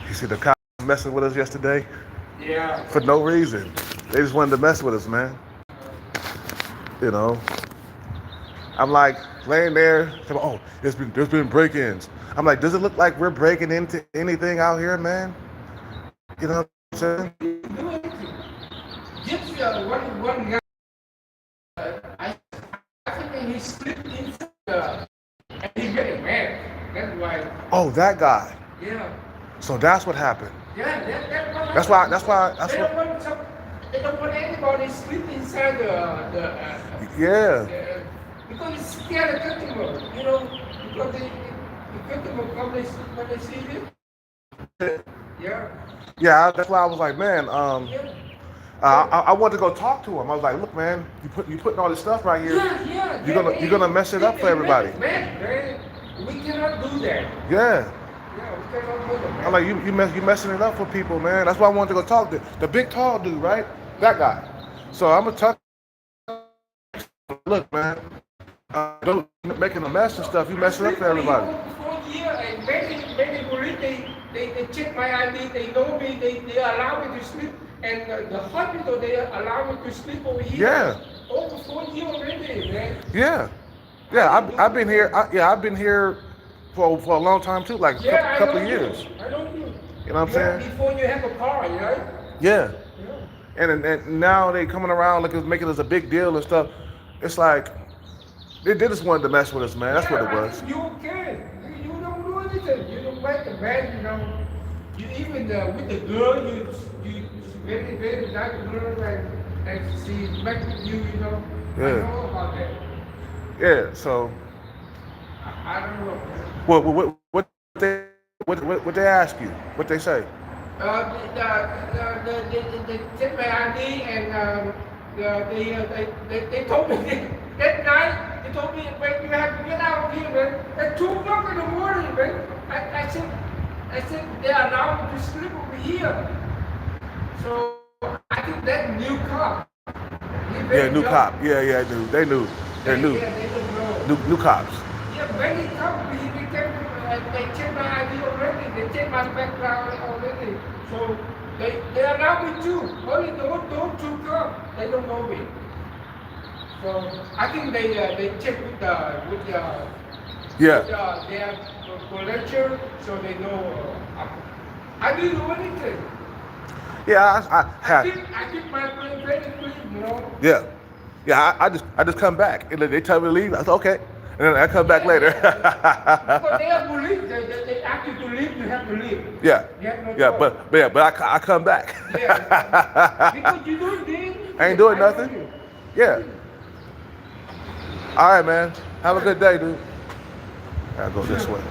You see the cops messing with us yesterday Yeah. for no reason. They just wanted to mess with us, man. You know, I'm like laying there. Oh, there's been break-ins. I'm like, does it look like we're breaking into anything out here, man? You know what I'm saying? We didn't do anything. Gypsy, one guy, I think he slipped inside and he getting mad. That's why. Oh, that guy. Yeah. So that's what happened. Yeah, that's what That's happened. why. That's why. That's They don't what. want some. They don't want anybody slip inside Yeah. because it's scare the customer. You know, because the customer come when they see it. Yeah. Yeah. That's why I was like, man. Yeah. I wanted to go talk to him. I was like, look, man, you putting all this stuff right here. Yeah. You're gonna mess it up for everybody. Man, we cannot do that. Yeah. Yeah, we cannot do that, I'm man. like, you messing it up for people, man. That's why I wanted to go talk to the big tall dude, right? That guy. So I'm gonna talk. Look, man, don't making a mess and stuff. You messing up for everybody. For year and many police, they check my ID, they know me, they allow me to sleep, and the hospital, they allow me to sleep over here. Yeah. Over 4 years already, man. Yeah. Yeah. I've been here. I've been here for a long time too, like a Yeah, couple I of know years. you. I know you. You know what I'm saying? Before you have a car, right? Yeah. Yeah. And now they coming around like making us a big deal and stuff. It's like they just wanted to mess with us, man. That's what it was. You okay? You don't do anything. You don't like the man. You know. You even with the girl, you very nice girl, and she met with you. You know. I Yeah. know about that. Yeah. So I don't know. what they ask you? What they say? They checked my ID and they told me that night. They told me, "Wait, you have to get out of here, man." At 2 o'clock in the morning, man. I said they allowed me to sleep over here. So I think that new cop. He Yeah, very new young. cop. Yeah, they knew. They knew. Yeah, they don't know. New cops. Yeah, many companies, they check my ID already, they check my background already. So they allow me to. Only those two come, they don't know me. So I think they check Yeah. their collector, so they know. I didn't do anything. Yeah, I had. I keep my place very clean, you know. Yeah. Yeah, I just come back. And then they tell me to leave. I said, okay. And then I come back later. Because they are police, they ask you to leave, you have to leave. Yeah. You have no Yeah, choice. but I come back. Yeah. Because you don't do anything. I ain't doing I know nothing. you. Yeah. All right, man. Have a good day, dude. I'll go this way.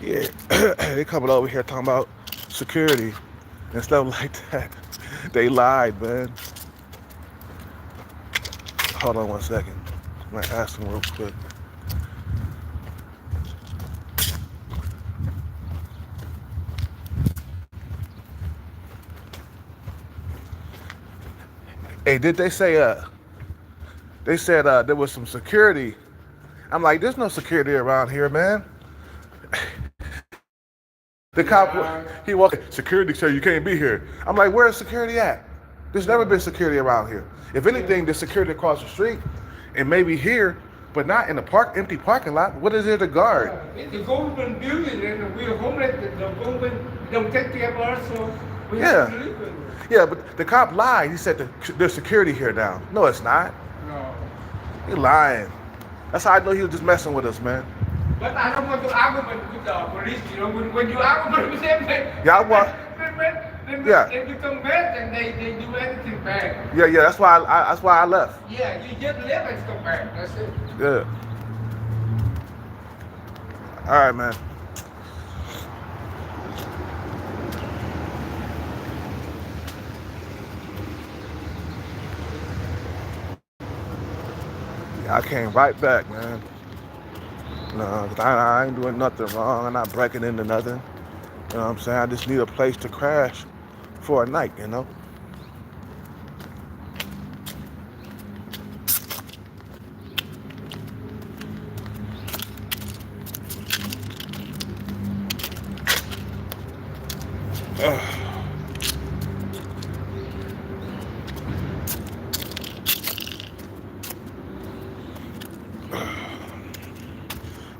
Yeah, they coming over here talking about security and stuff like that. They lied, man. Hold on 1 second. I'm gonna ask them real quick. Hey, did they say they said there was some security? I'm like, there's no security around here, man. The cop, he walked, security said you can't be here. I'm like, where's security at? There's never been security around here. If anything, there's security across the street and maybe here, but not in the empty parking lot. What is there to guard? It's a government building and we're homeless, the government don't take care of us, so we have to Yeah. live with it. Yeah, but the cop lied. He said there's security here now. No, it's not. No. He lying. That's how I know he was just messing with us, man. But I don't want to argue with the police, you know, when you argue with them, Yeah, I want- Yeah. They become bad, and they do anything bad. Yeah, yeah. That's why I left. Yeah, you just live and come back. That's it. Yeah. All right, man. Yeah, I came right back, man. No, 'cause I ain't doing nothing wrong. I'm not breaking into nothing. You know what I'm saying? I just need a place to crash for a night, you know?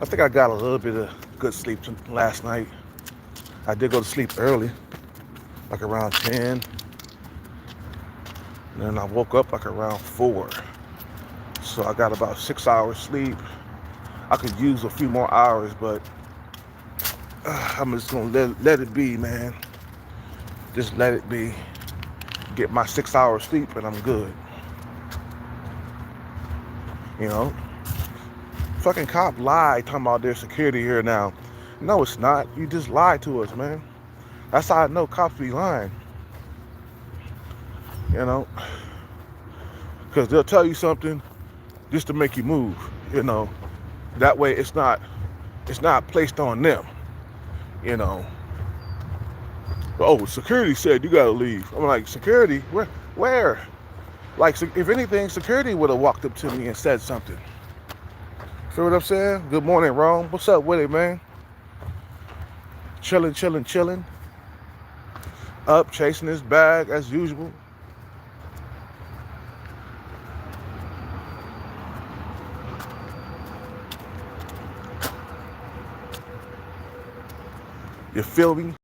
I think I got a little bit of good sleep last night. I did go to sleep early, like around 10. And then I woke up like around 4. So I got about 6 hours sleep. I could use a few more hours, but I'm just gonna let it be, man. Just let it be. Get my 6 hours sleep and I'm good. You know? Fucking cop lied talking about there's security here now. No, it's not. You just lied to us, man. That's how I know cops be lying. You know? Because they'll tell you something just to make you move, you know? That way it's not placed on them, you know? Oh, security said you gotta leave. I'm like, security? Where? Like, if anything, security would have walked up to me and said something. Feel what I'm saying? Good morning, Rome. What's up with it, man? Chilling. Up, chasing his bag as usual. You feel me?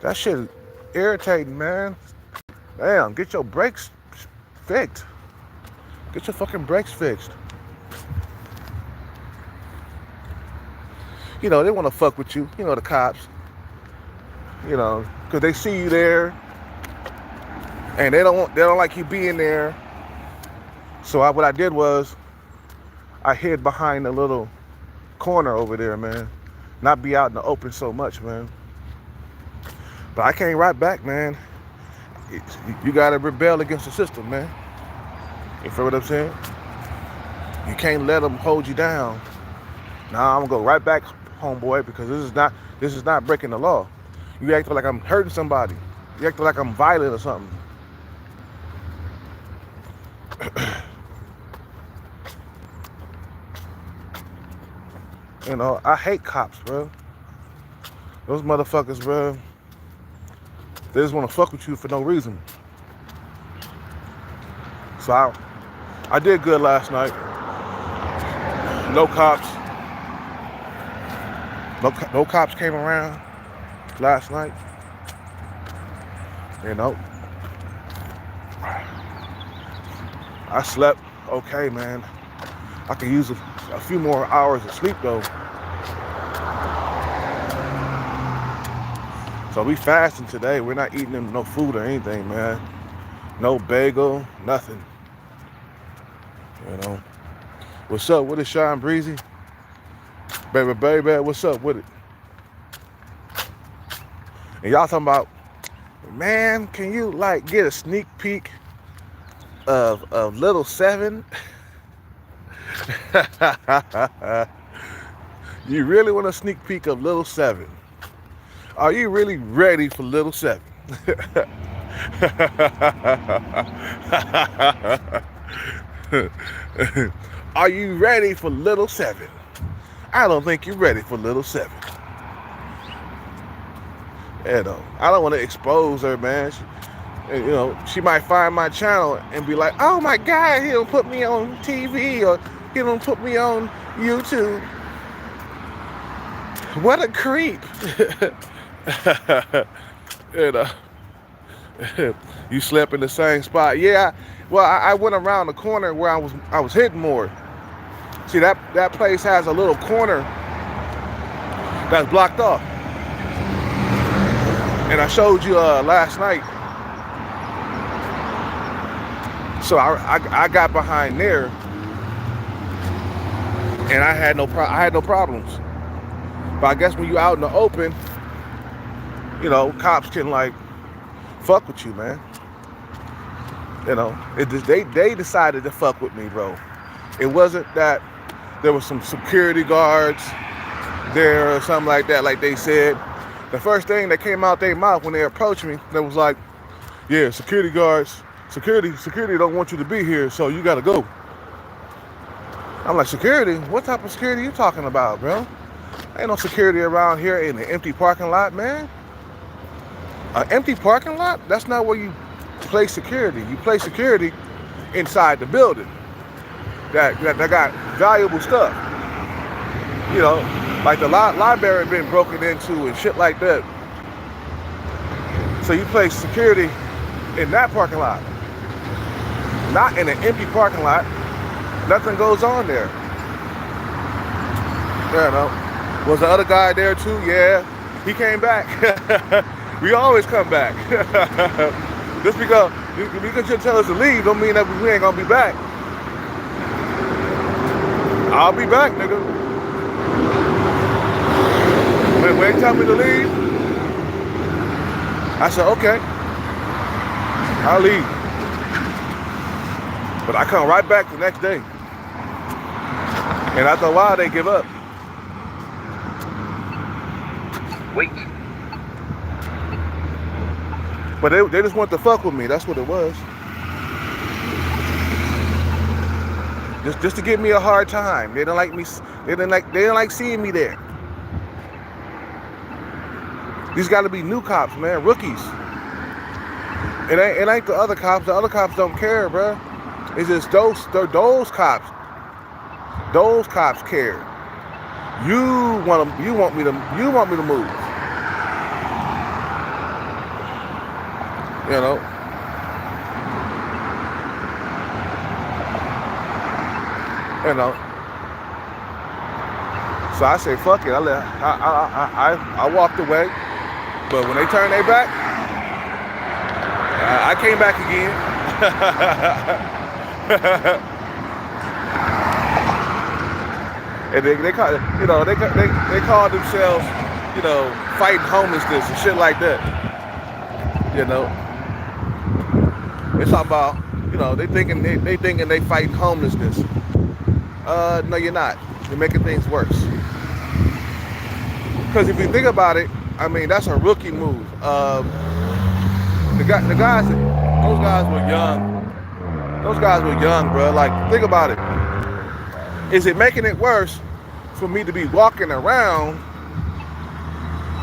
That shit irritating, man. Damn, get your brakes fixed. Get your fucking brakes fixed. You know, they want to fuck with you. You know, the cops. You know, because they see you there. And they don't like you being there. So what I did was, I hid behind a little corner over there, man. Not be out in the open so much, man. But I came right back, man. You gotta rebel against the system, man. You feel what I'm saying? You can't let them hold you down. Now I'm gonna go right back, homeboy, because this is not breaking the law. You acting like I'm hurting somebody. You acting like I'm violent or something. You know, I hate cops, bro. Those motherfuckers, bro. They just want to fuck with you for no reason. So I did good last night. No cops. No cops came around last night. You know. I slept okay, man. I could use a few more hours of sleep though. So we fasting today. We're not eating no food or anything, man. No bagel, nothing. You know. What's up with it, Sean Breezy? Baby, what's up with it? And y'all talking about, man, can you like get a sneak peek of Little 7? You really want a sneak peek of Little 7? Are you really ready for Little 7? Are you ready for Little 7? I don't think you're ready for Little 7. You know, I don't want to expose her, man. You know, she might find my channel and be like, oh my God, he don't put me on TV or he don't put me on YouTube. What a creep. You know, you slept in the same spot. Yeah, well, I went around the corner where I was hitting more. See, that place has a little corner that's blocked off. And I showed you last night. So I got behind there, and I had no problems. But I guess when you out in the open, you know, cops can like fuck with you, man. You know, they decided to fuck with me, bro. It wasn't that there was some security guards there or something like that, like they said. The first thing that came out their mouth when they approached me, they was like, yeah, security guards, security don't want you to be here, so you gotta go. I'm like, security? What type of security you talking about, bro? Ain't no security around here in an empty parking lot, man. An empty parking lot? That's not where you place security. You place security inside the building that got valuable stuff. You know, like the library been broken into and shit like that. So you place security in that parking lot, not in an empty parking lot. Nothing goes on there. Yeah, no. Was the other guy there too? Yeah, he came back. We always come back. Just because you tell us to leave don't mean that we ain't gonna be back. I'll be back, nigga. When they tell me to leave, I said, okay, I'll leave. But I come right back the next day. And after a while, they give up. Wait. But they just want to fuck with me. That's what it was. Just to give me a hard time. They didn't like me. They didn't like seeing me there. These got to be new cops, man, rookies. It ain't the other cops. The other cops don't care, bro. It's just those cops. Those cops care. You want me to move. You know. You know. So I say, fuck it. I walked away. But when they turned their back, I came back again. And they call, you know, they call themselves, you know, fighting homelessness and shit like that. You know, it's all about, you know, they thinking they fighting homelessness. No, you're not. You're making things worse. Because if you think about it, I mean, that's a rookie move. Those guys were young. Those guys were young, bro. Like, think about it. Is it making it worse for me to be walking around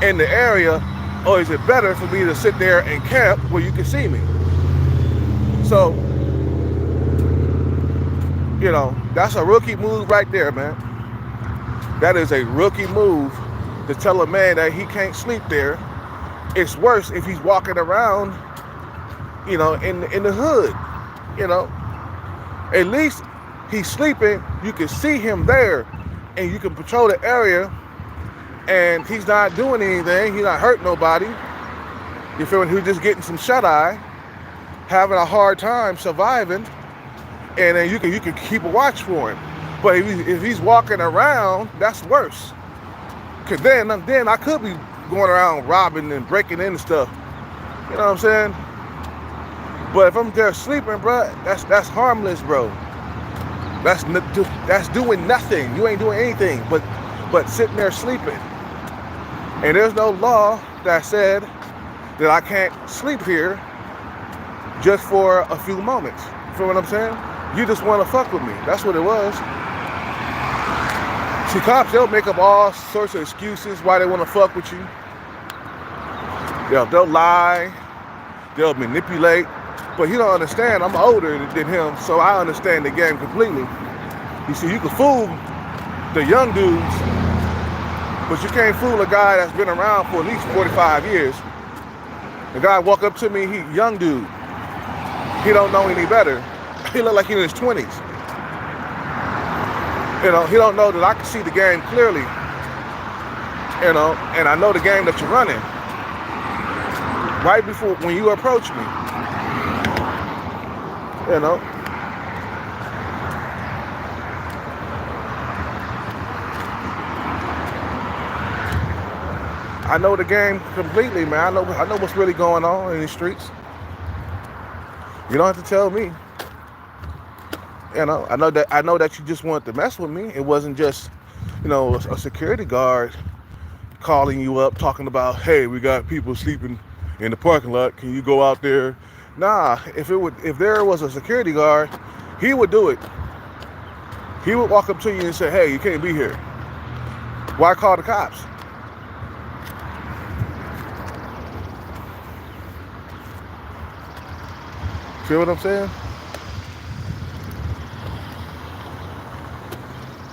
in the area, or is it better for me to sit there and camp where you can see me? So, you know, that's a rookie move right there, man. That is a rookie move to tell a man that he can't sleep there. It's worse if he's walking around, you know, in the hood, you know. At least he's sleeping, you can see him there, and you can patrol the area, and he's not doing anything, he's not hurting nobody. You feel me? He's just getting some shut-eye, having a hard time surviving, and then you can keep a watch for him. But if he's walking around, that's worse. Cause then I could be going around robbing and breaking in and stuff. You know what I'm saying? But if I'm there sleeping, bro, that's harmless, bro. That's doing nothing. You ain't doing anything but sitting there sleeping. And there's no law that said that I can't sleep here just for a few moments. You feel what I'm saying? You just want to fuck with me. That's what it was. See, cops, they'll make up all sorts of excuses why they want to fuck with you. They'll lie. They'll manipulate. But he don't understand. I'm older than him, so I understand the game completely. You see, you can fool the young dudes, but you can't fool a guy that's been around for at least 45 years. The guy walk up to me, he young dude. He don't know any better. He look like he in his 20s. You know, he don't know that I can see the game clearly. You know, and I know the game that you're running. Right before when you approach me. You know. I know the game completely, man. I know what's really going on in the streets. You don't have to tell me. You know, I know that you just wanted to mess with me. It wasn't just, you know, a security guard calling you up talking about, hey, we got people sleeping in the parking lot. Can you go out there? Nah, if there was a security guard, he would do it. He would walk up to you and say, hey, you can't be here. Why call the cops? See what I'm saying?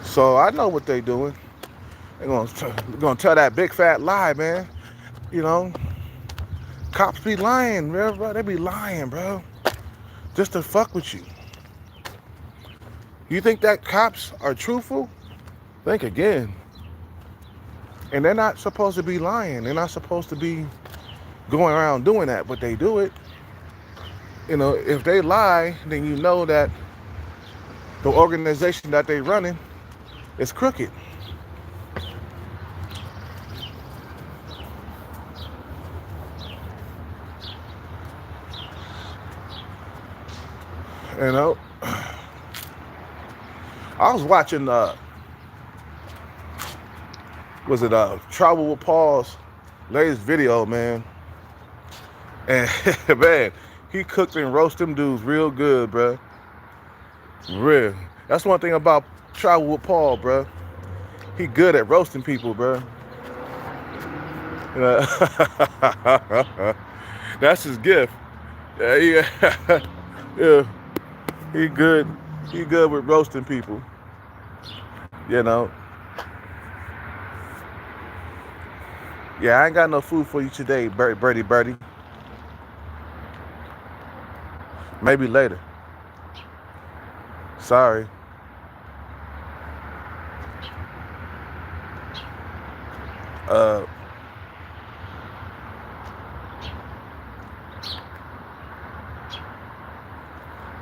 So I know what they doing. They're gonna tell that big fat lie, man. You know, cops be lying, bro. They be lying, bro, just to fuck with you. You think that cops are truthful? Think again. And they're not supposed to be lying. They're not supposed to be going around doing that, but they do it. You know, if they lie, then you know that the organization that they running is crooked. You know, I was watching, Travel with Paul's latest video, man. And, man, he cooked and roasted them dudes real good, bro. Real. That's one thing about Travel with Paul, bro. He good at roasting people, bro. That's his gift. Yeah. He good with roasting people. You know. Yeah, I ain't got no food for you today, Birdie. Maybe later. Sorry.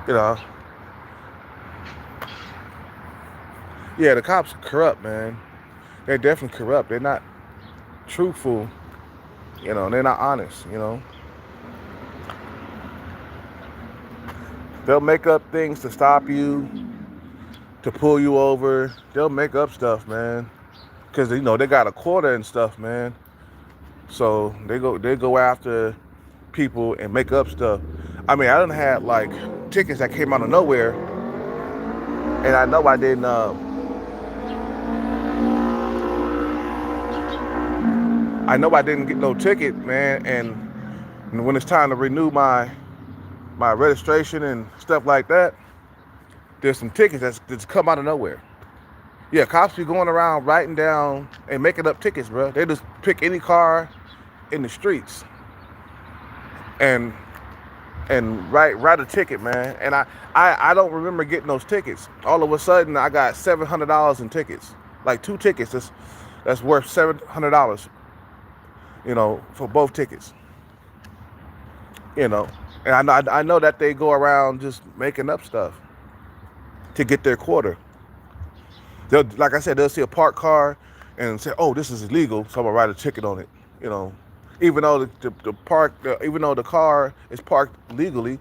You know. Yeah, the cops are corrupt, man. They're definitely corrupt. They're not truthful. You know, they're not honest, you know. They'll make up things to stop you, to pull you over. They'll make up stuff, man. Because, you know, they got a quarter and stuff, man. So they go after people and make up stuff. I mean, I done had, like, tickets that came out of nowhere. And I know I didn't, get no ticket, man. And when it's time to renew my registration and stuff like that, there's some tickets that's come out of nowhere. Yeah, cops be going around writing down and making up tickets, bro. They just pick any car in the streets and write a ticket, man. And I don't remember getting those tickets. All of a sudden, I got $700 in tickets, like 2 tickets. That's worth $700. You know, for both tickets. You know, and I know that they go around just making up stuff to get their quarter. Like I said, they'll see a parked car and say, "Oh, this is illegal," so I'm gonna write a ticket on it. You know, even though even though the car is parked legally,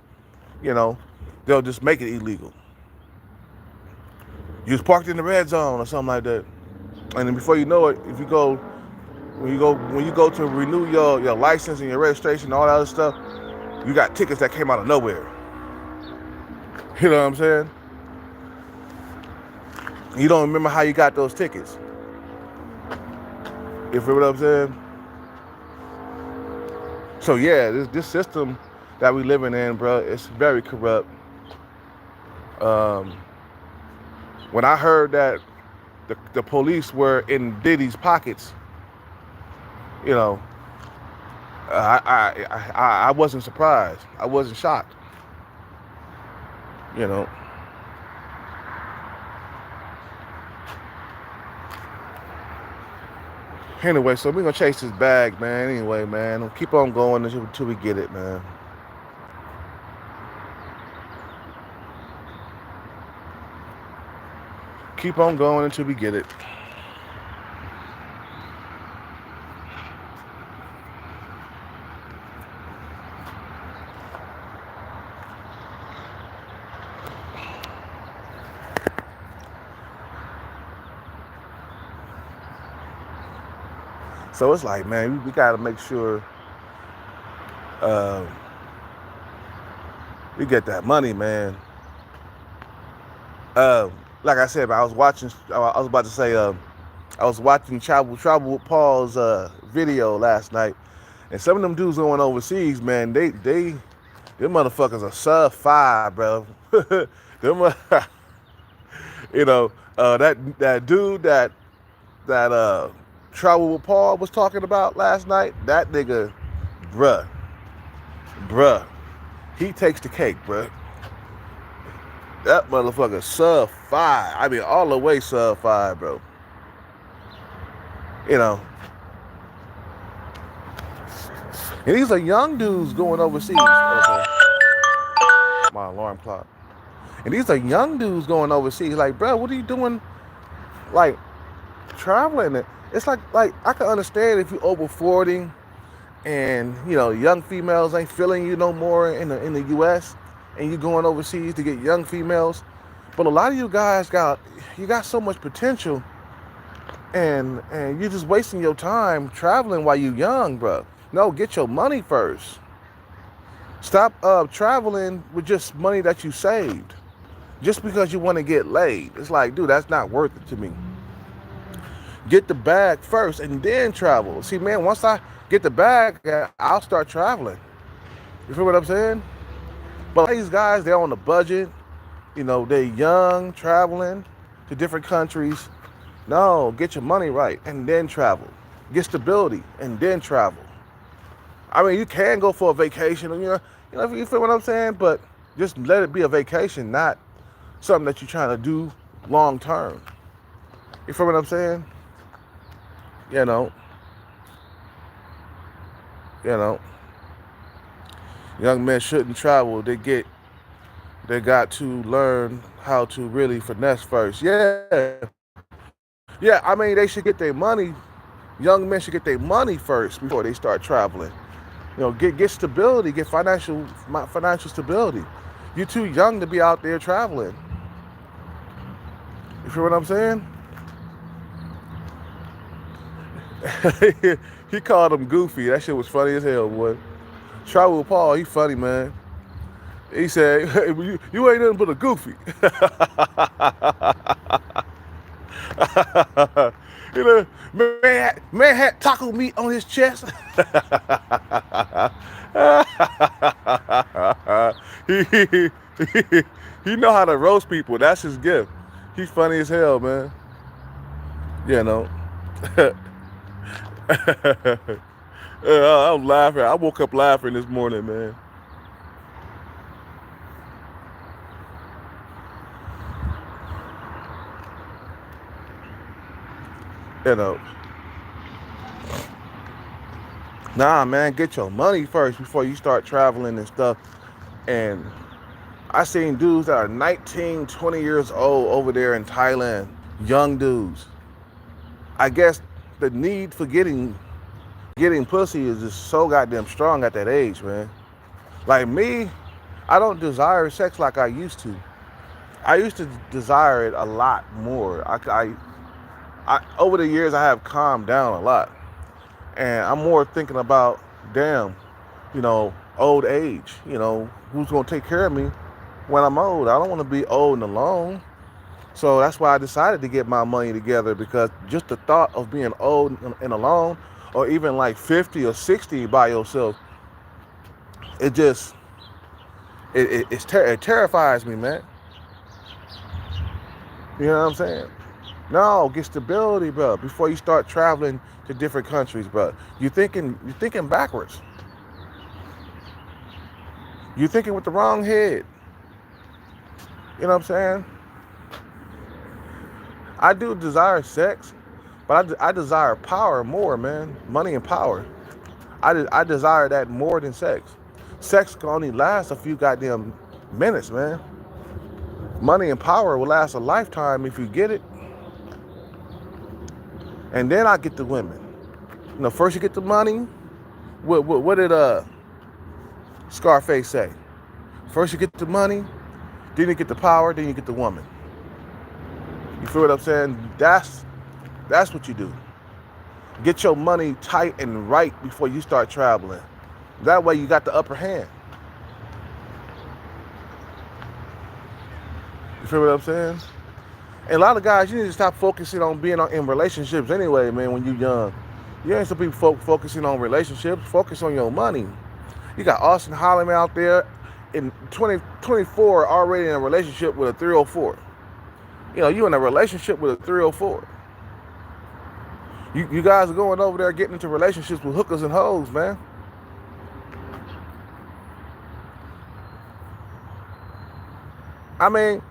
you know, they'll just make it illegal. You was parked in the red zone or something like that, and then before you know it, when you go to renew your license and your registration and all that other stuff, you got tickets that came out of nowhere. You know what I'm saying? You don't remember how you got those tickets. You feel what I'm saying? So yeah, this system that we living in, bro, it's very corrupt. When I heard that the police were in Diddy's pockets, you know, I wasn't surprised. I wasn't shocked. You know. Anyway, so we're gonna chase this bag, man. Anyway, man, we'll keep on going until we get it, man. Keep on going until we get it. So it's like, man, we gotta make sure uh, we get that money, man. Like I said, I was watching. I was about to say, I was watching Travel with Paul's video last night, and some of them dudes going overseas, man. Them motherfuckers are sub 5, bro. them, you know, that dude that Travel with Paul was talking about last night. That nigga, bruh, he takes the cake, bruh. That motherfucker sub 5. I mean, all the way sub 5, bro. You know. And these are young dudes going overseas. Okay. My alarm clock. And these are young dudes going overseas. Like, bro, what are you doing? Like, traveling. It's like I can understand if you're over 40 and, you know, young females ain't feeling you no more in the U.S. and you going overseas to get young females. But a lot of you guys got so much potential, and you're just wasting your time traveling while you're young, bro. No, get your money first. Stop traveling with just money that you saved just because you want to get laid. It's like, dude, that's not worth it to me. Get the bag first and then travel. See, man, once I get the bag, I'll start traveling. You feel what I'm saying? But these guys, they're on a budget. You know, they're young, traveling to different countries. No, get your money right and then travel. Get stability and then travel. I mean, you can go for a vacation, you know, you feel what I'm saying? But just let it be a vacation, not something that you're trying to do long term. You feel what I'm saying? You know. Young men shouldn't travel. They got to learn how to really finesse first. Yeah. I mean, they should get their money. Young men should get their money first before they start traveling. You know, get stability, get financial stability. You're too young to be out there traveling. You feel what I'm saying? He called him Goofy. That shit was funny as hell, boy. Travel with Paul, he funny, man. He said, hey, you ain't nothing but a Goofy. You know, man had taco meat on his chest. He know how to roast people. That's his gift. He's funny as hell, man. You know. I'm laughing. I woke up laughing this morning, man. You know. Nah, man, get your money first before you start traveling and stuff. And I seen dudes that are 19, 20 years old over there in Thailand, young dudes. I guess the need for getting pussy is just so goddamn strong at that age, man. Like me, I don't desire sex like I used to. I used to desire it a lot more. I over the years, I have calmed down a lot. And I'm more thinking about, damn, you know, old age. You know, who's going to take care of me when I'm old? I don't want to be old and alone. So that's why I decided to get my money together, because just the thought of being old and alone, or even like 50 or 60 by yourself, it terrifies me, man. You know what I'm saying? No, get stability, bro, before you start traveling to different countries, bro. You're thinking backwards. You're thinking with the wrong head. You know what I'm saying? I do desire sex, but But I desire power more, man. Money and power. I desire that more than sex. Sex can only last a few goddamn minutes, man. Money and power will last a lifetime if you get it. And then I get the women. You know, first you get the money. What did Scarface say? First you get the money, then you get the power, then you get the woman. You feel what I'm saying? That's what you do. Get your money tight and right before you start traveling. That way you got the upper hand. You feel what I'm saying? And a lot of guys, you need to stop focusing on being in relationships anyway, man, when you're young. You ain't supposed to be focusing on relationships. Focus on your money. You got Austin Holliman out there in 2024 already in a relationship with a 304. You know, you in a relationship with a 304. You guys are going over there getting into relationships with hookers and hoes, man. I mean,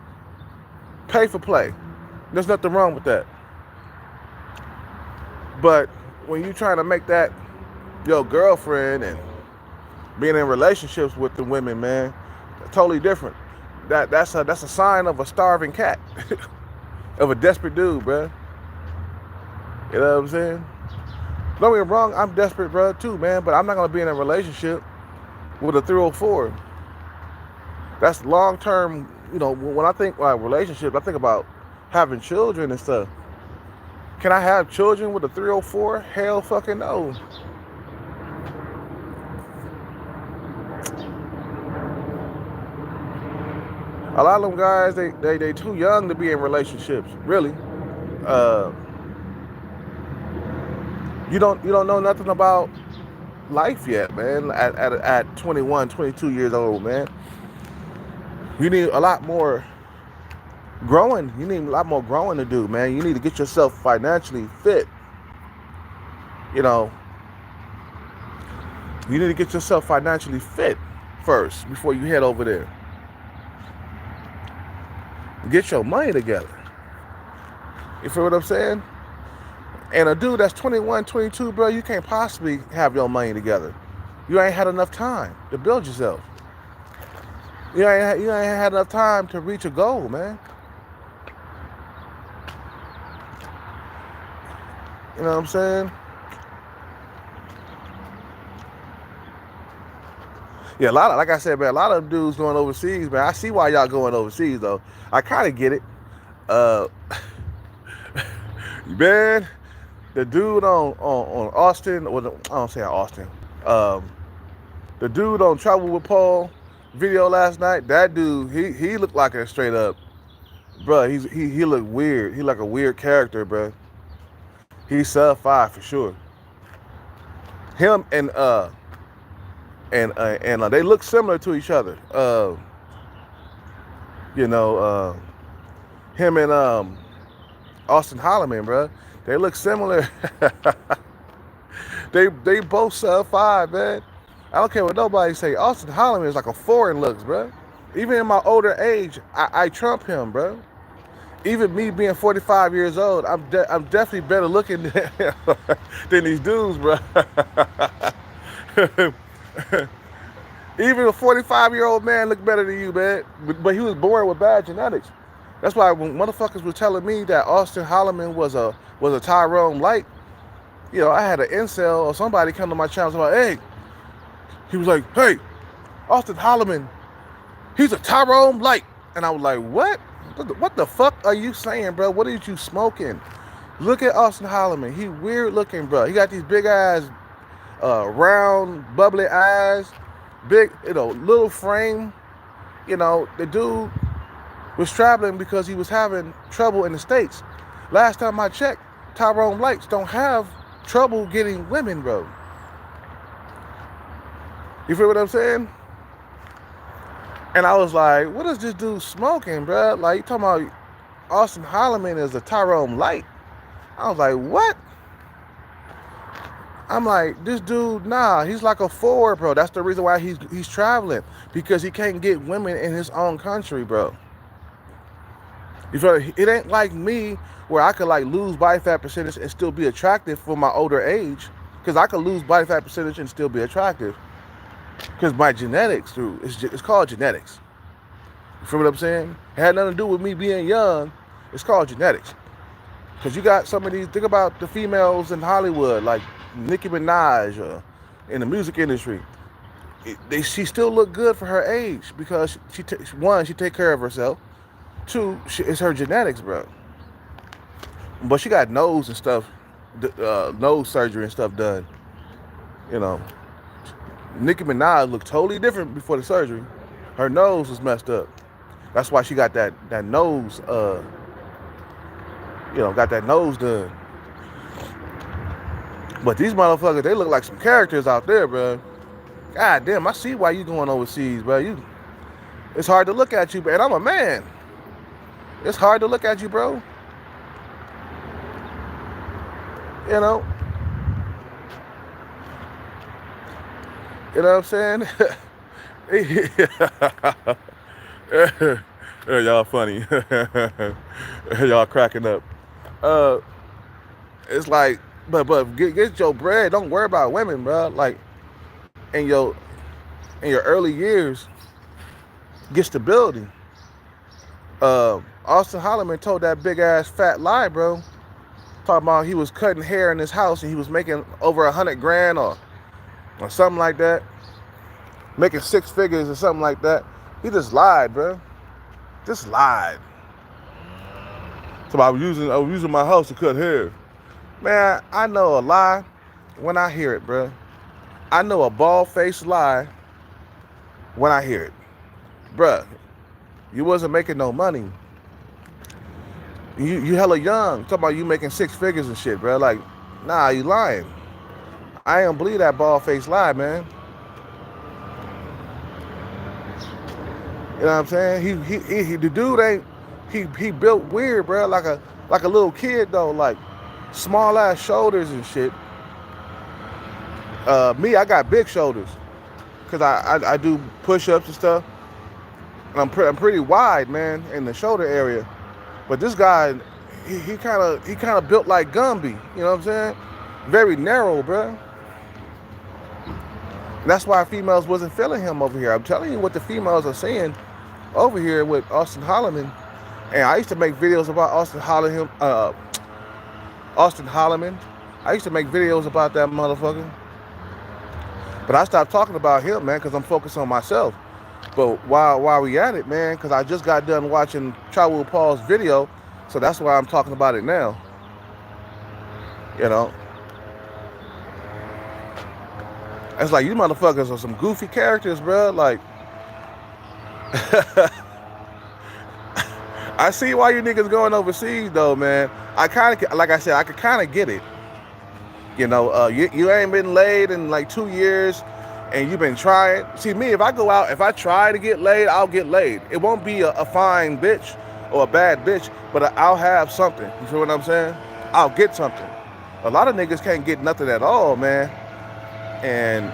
pay for play. There's nothing wrong with that. But when you trying to make that your girlfriend and being in relationships with the women, man, totally different. That's a sign of a starving cat, of a desperate dude, bro. You know what I'm saying? Don't get me wrong, I'm desperate, bro, too, man. But I'm not gonna be in a relationship with a 304. That's long term. You know, when I think like relationships, I think about having children and stuff. Can I have children with a 304? Hell fucking no. A lot of them guys, they too young to be in relationships, really. You don't know nothing about life yet, man. At 21, 22 years old, man. You need a lot more growing. You need a lot more growing to do, man. You need to get yourself financially fit. You know, you need to get yourself financially fit first before you head over there. Get your money together. You feel what I'm saying? And a dude that's 21, 22, bro, you can't possibly have your money together. You ain't had enough time to build yourself. You ain't had enough time to reach a goal, man. You know what I'm saying? Yeah, like I said, man, a lot of them dudes going overseas, man. I see why y'all going overseas, though. I kind of get it. Man, the dude on Austin, I don't say Austin. The dude on Travel with Paul video last night, that dude, he looked like a straight up, bro. He looked weird. He like a weird character, bro. He's sub-5 for sure. Him and they look similar to each other. You know, him and Austin Holliman, bro. They look similar. they both sub-5, man. I don't care what nobody say. Austin Holliman is like a 4 in looks, bro. Even in my older age, I trump him, bro. Even me being 45 years old, I'm definitely better looking than these dudes, bro. Even a 45-year-old man look better than you, man. But he was born with bad genetics. That's why when motherfuckers were telling me that Austin Holliman was a Tyrone Light, you know, I had an incel or somebody come to my channel and say, hey, he was like, hey, Austin Holliman, he's a Tyrone Light. And I was like, what? What the fuck are you saying, bro? What are you smoking? Look at Austin Holliman. He weird looking, bro. He got these big eyes, round, bubbly eyes, big, you know, little frame. You know, the dude was traveling because he was having trouble in the States. Last time I checked, Tyrone Lights don't have trouble getting women, bro. You feel what I'm saying? And I was like, what is this dude smoking, bro? Like, you talking about Austin Holliman is a Tyrone Light. I was like, what? I'm like, this dude, nah, he's like a 4, bro. That's the reason why he's traveling. Because he can't get women in his own country, bro. You feel like, it ain't like me where I could like lose body fat percentage and still be attractive for my older age. Because I could lose body fat percentage and still be attractive. Because my genetics, dude, it's called genetics. You feel what I'm saying? It had nothing to do with me being young. It's called genetics. Because you got some of these, think about the females in Hollywood, like Nicki Minaj or in the music industry. She still look good for her age because she take care of herself. Two, it's her genetics, bro. But she got nose and stuff, nose surgery and stuff done. You know, Nicki Minaj looked totally different before the surgery. Her nose was messed up. That's why she got that nose, got that nose done. But these motherfuckers, they look like some characters out there, bro. God damn, I see why you going overseas, bro. It's hard to look at you, and I'm a man. It's hard to look at you, bro. You know what I'm saying? Y'all funny. Y'all cracking up. It's like, but get your bread. Don't worry about women, bro. Like in your early years, get stability. Austin Holloman told that big ass fat lie, bro. Talking about he was cutting hair in his house and he was making over $100,000 or something like that. Making 6 figures or something like that. He just lied, bro. Just lied. So I was using my house to cut hair. Man, I know a lie when I hear it, bro. I know a bald-faced lie when I hear it. Bruh, you wasn't making no money. You hella young. Talking about you making 6 figures and shit, bro. Like, nah, you lying. I don't believe that bald-faced lie, man. You know what I'm saying? He the dude ain't, he built weird, bro. Like a little kid though, like small ass shoulders and shit. Me, I got big shoulders, cause I do push-ups and stuff. And I'm pretty wide, man, in the shoulder area. But this guy, he kind of built like Gumby. You know what I'm saying? Very narrow, bro. And that's why females wasn't feeling him over here. I'm telling you what the females are saying over here with Austin Holloman. And I used to make videos about Austin Holloman. I used to make videos about that motherfucker. But I stopped talking about him, man, because I'm focused on myself. But while we at it, man, because I just got done watching Chawu Paul's video, so that's why I'm talking about it now. You know? It's like, you motherfuckers are some goofy characters, bro. Like, I see why you niggas going overseas, though, man. Like I said, I could kind of get it. You know, you ain't been laid in like 2 years, and you've been trying. See, me, if I go out, if I try to get laid, I'll get laid. It won't be a fine bitch or a bad bitch, but I'll have something. You feel what I'm saying? I'll get something. A lot of niggas can't get nothing at all, man. And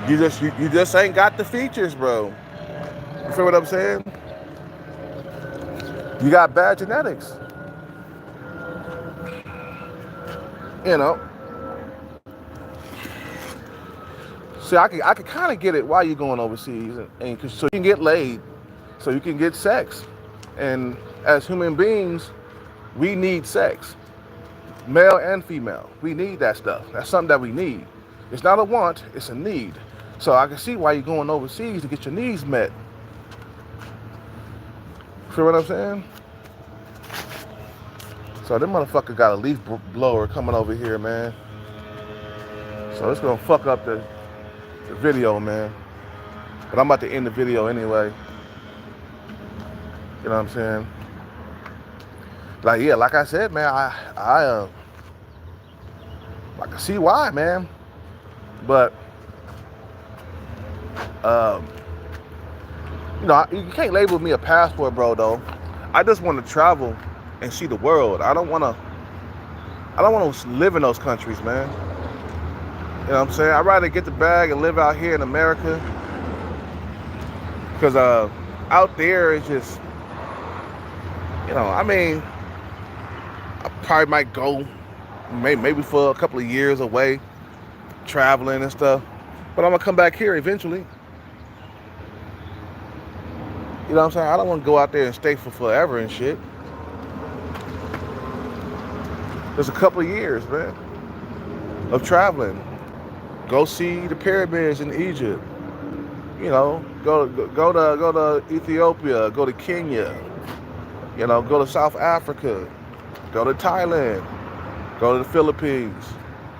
you just ain't got the features, bro. You feel what I'm saying? You got bad genetics. You know. See, I could kind of get it why you going overseas, and so you can get laid, so you can get sex. And as human beings, we need sex. Male and female, we need that stuff. That's something that we need. It's not a want, it's a need. So I can see why you're going overseas to get your needs met. Feel what I'm saying? So this motherfucker got a leaf blower coming over here, man. So it's gonna fuck up the video, man. But I'm about to end the video anyway. You know what I'm saying? Like, yeah, like I said, man, I can see why, man. But you know, you can't label me a passport, bro, though. I just want to travel and see the world. I don't want to live in those countries, man. You know what I'm saying? I'd rather get the bag and live out here in America. Because out there, it's just, I mean, I probably might go maybe for a couple of years away, traveling and stuff. But I'm gonna come back here eventually. You know what I'm saying? I don't want to go out there and stay for forever and shit. There's a couple of years, man, of traveling. Go see the pyramids in Egypt. Go to Ethiopia. Go to Kenya. Go to South Africa. Go to Thailand. Go to the Philippines.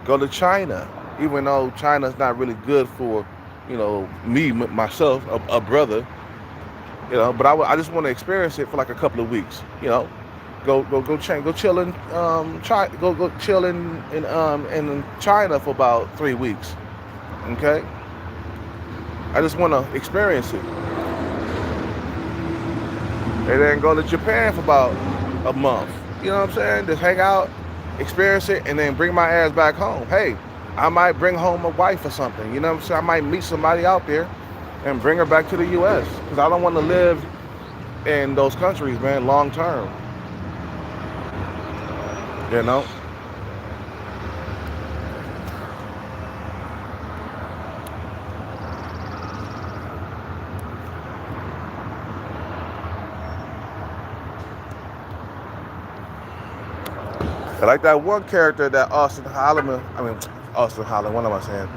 Go to China. Even though China's not really good for, me myself, a brother. But I just want to experience it for like a couple of weeks. Go chill in China. Go chill in China for about 3 weeks. Okay. I just want to experience it. And then go to Japan for about a month. You know what I'm saying? Just hang out, experience it, and then bring my ass back home. Hey, I might bring home a wife or something. You know what I'm saying? I might meet somebody out there and bring her back to the U.S. Because I don't want to live in those countries, man, long term. I like that one character that Austin Holland, what am I saying?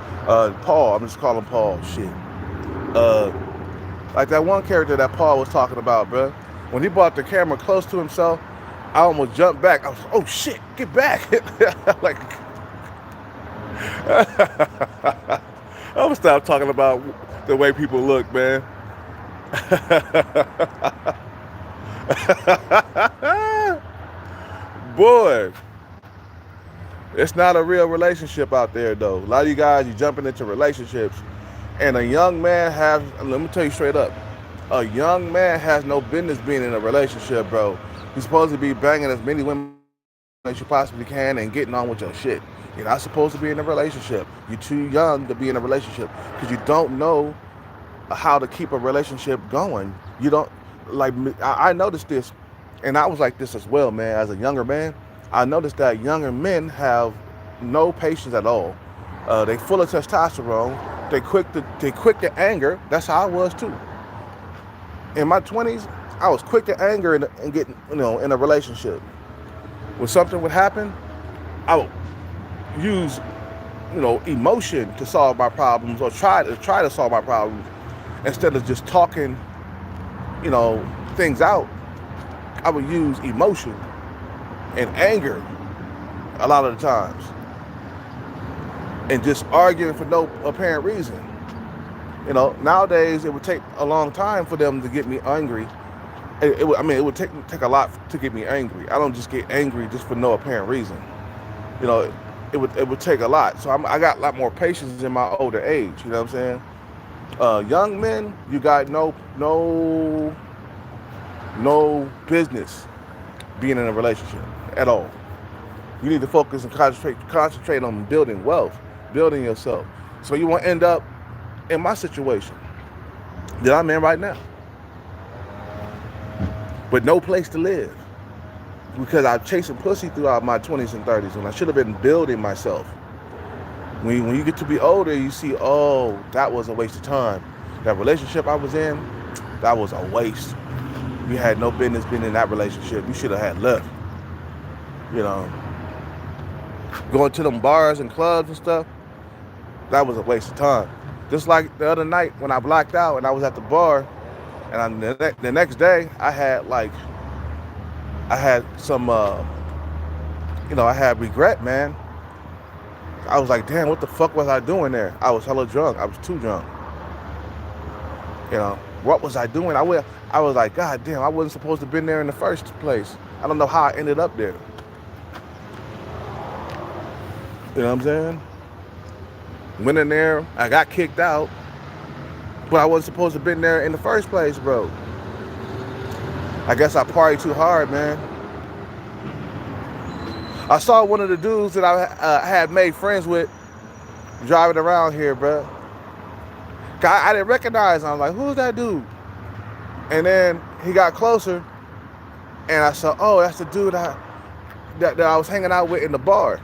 Paul, I'm just calling Paul, shit. Like that one character that Paul was talking about, bro. When he brought the camera close to himself, I almost jumped back. I was like, oh shit, get back. Like, I'm gonna stop talking about the way people look, man. Boy, it's not a real relationship out there, though. A lot of you guys, you jumping into relationships, and a young man let me tell you straight up, a young man has no business being in a relationship, bro. You're supposed to be banging as many women as you possibly can and getting on with your shit. You're not supposed to be in a relationship. You're too young to be in a relationship because you don't know how to keep a relationship going. You don't, like, I noticed this, and I was like this as well, man, as a younger man. I noticed that younger men have no patience at all. They full of testosterone. They quick to anger. That's how I was too. In my 20s, I was quick to anger and get, in a relationship. When something would happen, I would use, emotion to solve my problems or try to solve my problems instead of just talking, things out. I would use emotion and anger a lot of the times and just arguing for no apparent reason. Nowadays it would take a long time for them to get me angry. It would take a lot to get me angry. I don't just get angry just for no apparent reason. It would take a lot. So I got a lot more patience in my older age. You know what I'm saying? Young men, you got no business being in a relationship at all. You need to focus and concentrate on building wealth, building yourself. So you won't end up in my situation that I'm in right now, with no place to live because I'm chasing pussy throughout my 20s and 30s when I should have been building myself. When you get to be older, you see, oh, that was a waste of time. That relationship I was in, that was a waste. You had no business being in that relationship. You should have had left. Going to them bars and clubs and stuff, that was a waste of time. Just like the other night when I blacked out and I was at the bar, and the next day I had some, I had regret, man. I was like, damn, what the fuck was I doing there? I was hella drunk. I was too drunk. What was I doing? I was like, God damn, I wasn't supposed to have been there in the first place. I don't know how I ended up there. You know what I'm saying? Went in there, I got kicked out, but I wasn't supposed to have been there in the first place, bro. I guess I partied too hard, man. I saw one of the dudes that I had made friends with driving around here, bro. I didn't recognize him. I was like, who's that dude? And then he got closer, And I saw, oh, that's the dude that I was hanging out with in the bar.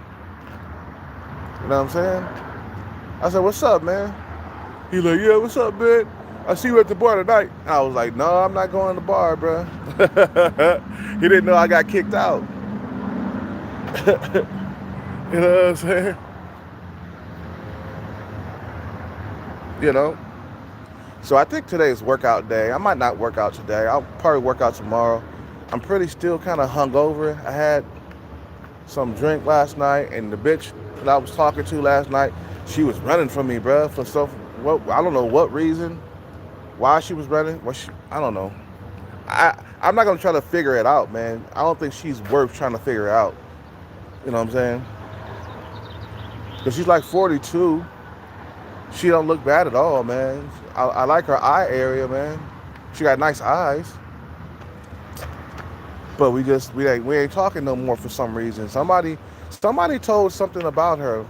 You know what I'm saying? I said, what's up, man? He like, yeah, what's up, man? I see you at the bar tonight. And I was like, no, I'm not going to the bar, bro. He didn't know I got kicked out. You know what I'm saying? You know? So I think today's workout day. I might not work out today. I'll probably work out tomorrow. I'm pretty still kind of hungover. I had some drink last night, and the bitch that I was talking to last night, she was running from me, bro. I don't know what reason, why she was running. I don't know. I'm not gonna try to figure it out, man. I don't think she's worth trying to figure it out. You know what I'm saying? Because she's like 42. She don't look bad at all, man. I like her eye area, man. She got nice eyes. But we ain't talking no more for some reason. Somebody told something about her.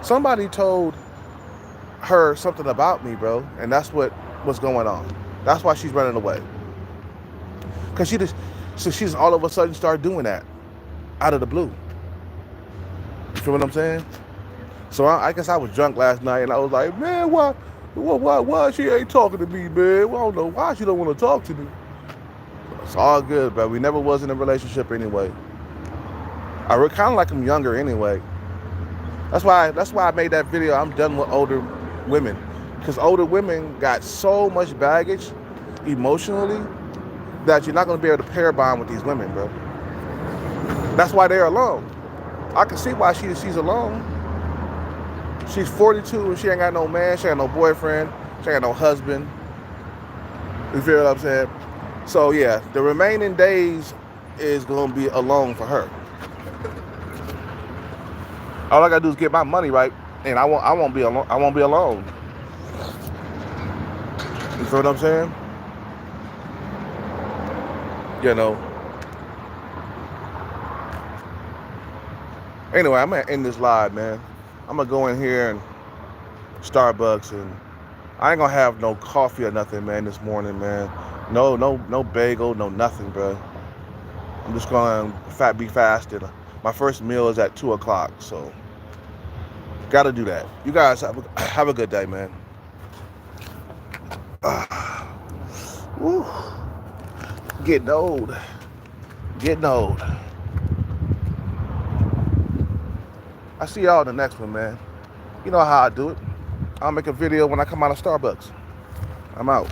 Somebody told her something about me, bro, and that's what's going on. That's why she's running away. Cause she just all of a sudden started doing that out of the blue. You feel what I'm saying? So I guess I was drunk last night, and I was like, man, why she ain't talking to me, man? Well, I don't know why she don't want to talk to me. It's all good, bro. We never was in a relationship anyway. I kind of like them younger anyway. That's why I made that video. I'm done with older women, because older women got so much baggage emotionally that you're not going to be able to pair bond with these women, bro. That's why they're alone. I can see why she's alone. She's 42 and she ain't got no man, she ain't got no boyfriend, she ain't got no husband. You feel what I'm saying? So yeah, the remaining days is gonna be alone for her. All I gotta do is get my money right, and I won't be alone. I won't be alone. You feel what I'm saying? You know. Anyway, I'm gonna end this live, man. I'm gonna go in here and Starbucks, and I ain't gonna have no coffee or nothing, man, this morning, man. No bagel, no nothing, bro. I'm just gonna be fasted. My first meal is at 2 o'clock, so gotta do that. You guys have a good day, man. Woo. Getting old. I see y'all in the next one, man. You know how I do it. I'll make a video when I come out of Starbucks. I'm out.